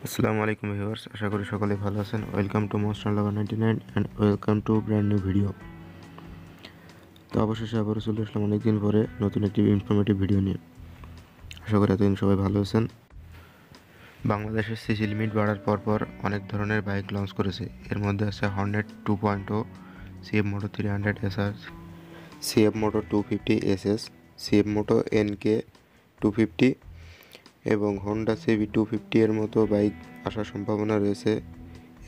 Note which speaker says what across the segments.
Speaker 1: আসসালামু আলাইকুম ভিউয়ার্স, আশা করি সকলে ভালো আছেন। Welcome to monster lover 99 and welcome to brand new video. তো অবশেষে আবারও চলে আসলাম অনেকদিন পরে নতুন একটি ইনফরমেটিভ ভিডিও নিয়ে। আশা করি এতদিন সবাই ভালো আছেন। বাংলাদেশের সিসি লিমিট বাড়ার পর অনেক ধরনের বাইক লঞ্চ করেছে। এর মধ্যে আছে হর্নেট 2.0, সিএফ মোটো 300 SR, সিএফ মোটো 250 SS, সিএফ মোটো NK 250 এবং হোন্ডা সিবি 250 এর মতো বাইক আসার সম্ভাবনা রয়েছে।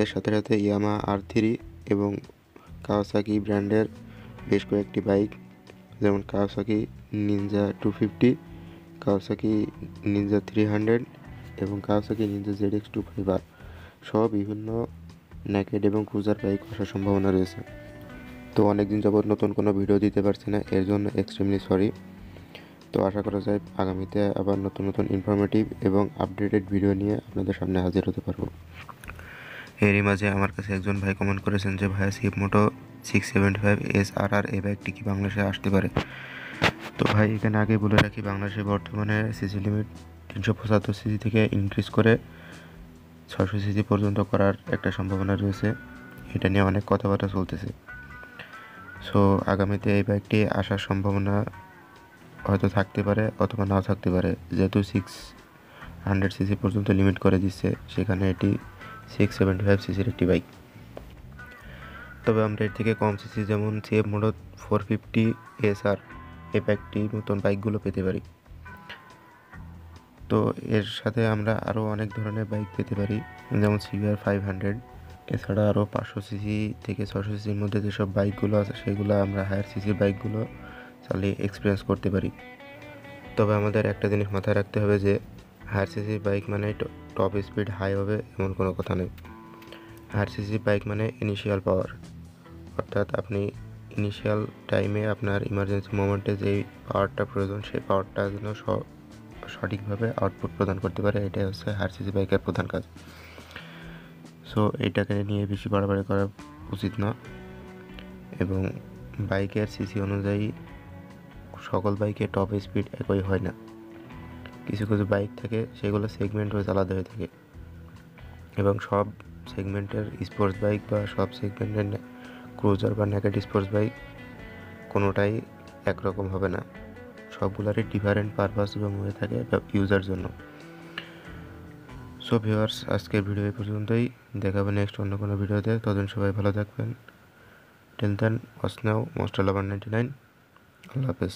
Speaker 1: এর সাথে সাথে ইয়ামাহা R3 এবং কাওয়াসাকি ব্র্যান্ডের বেশ কয়েকটি বাইক, যেমন কাওয়াসাকি নিনজা 250, কাওয়াসাকি নিনজা 300 এবং কাওয়াসাকি নিনজা ZX 250 সহ বিভিন্ন নেকেড এবং ক্রুজার বাইক আসার সম্ভাবনা রয়েছে। তো অনেকদিন যাবত নতুন কোনো ভিডিও দিতে পারছি না, এর জন্য এক্সট্রিমলি সরি। তো আশা করা যায় আগামীতে আবার নতুন নতুন ইনফরমেটিভ এবং আপডেটেড ভিডিও নিয়ে আপনাদের সামনে হাজির হতে পারবো। এরই মাঝে আমার কাছে একজন ভাই কমেন্ট করেছেন যে ভাইয়া সিএফ মোটো 675 SRR এই বাইকটি কি বাংলাদেশে আসতে পারে। তো ভাই এখানে আগে বলে রাখি, বাংলাদেশে বর্তমানে সিসি লিমিট 375 সিসি থেকে ইনক্রিজ করে 600 সিসি পর্যন্ত করার একটা সম্ভাবনা রয়েছে। এটা নিয়ে অনেক কথাবার্তা চলতেছে। সো আগামীতে এই বাইকটি আসার সম্ভাবনা হয়তো থাকতে পারে অথবা নাও থাকতে পারে। যেহেতু 600 সিসি পর্যন্ত লিমিট করে দিচ্ছে, সেখানে এটি 675 সিসির একটি বাইক। তবে আমরা এর থেকে কম সিসি যেমন সিএফ মোটো 450 SR এই বাইকটি মতন বাইকগুলো পেতে পারি। তো এর সাথে আমরা আরও অনেক ধরনের বাইক পেতে পারি, যেমন CBR 500। এছাড়া আরও 500 সিসি থেকে 600 সিসির মধ্যে যেসব বাইকগুলো আছে সেগুলো আমরা হায়ার সিসির বাইকগুলো চালিয়ে এক্সপিরিয়েন্স করতে পারি। তবে আমাদের একটা জিনিস মাথায় রাখতে হবে যে হায়ার সিসির বাইক মানে টপ স্পিড হাই হবে এমন কোনো কথা নেই। হায়ার সিসির বাইক মানে ইনিশিয়াল পাওয়ার, অর্থাৎ আপনি ইনিশিয়াল টাইমে আপনার ইমার্জেন্সি মোমেন্টে যেই পাওয়ারটা প্রয়োজন সেই পাওয়ারটা যেন সঠিকভাবে আউটপুট প্রদান করতে পারে, এটাই হচ্ছে হায়ার সিসি বাইকের প্রধান কাজ। সো এইটাকে নিয়ে বেশি বাড়াবাড়ি করা উচিত না। এবং বাইকের সিসি অনুযায়ী সকল বাইকে টপ স্পিড একই হয় না। কিছু কিছু বাইক থাকে সেগুলো সেগমেন্ট ওয়াইজ আলাদা হয়ে থাকে, এবং সব সেগমেন্টের স্পোর্টস বাইক বা সব সেগমেন্টের ক্রুজার বা নেকেড স্পোর্টস বাইক কোনোটাই একরকম হবে না। সবগুলোরই ডিফারেন্ট পারপাস এবং হয়ে থাকে ইউজার জন্য। সো ভিউয়ার্স, আজকের ভিডিও এই পর্যন্তই। দেখাবেন নেক্সট অন্য কোনো ভিডিওতে। ততদিন সবাই ভালো থাকবেন। Till then, watch now monster lover 99। আল্লাহ হাফেজ।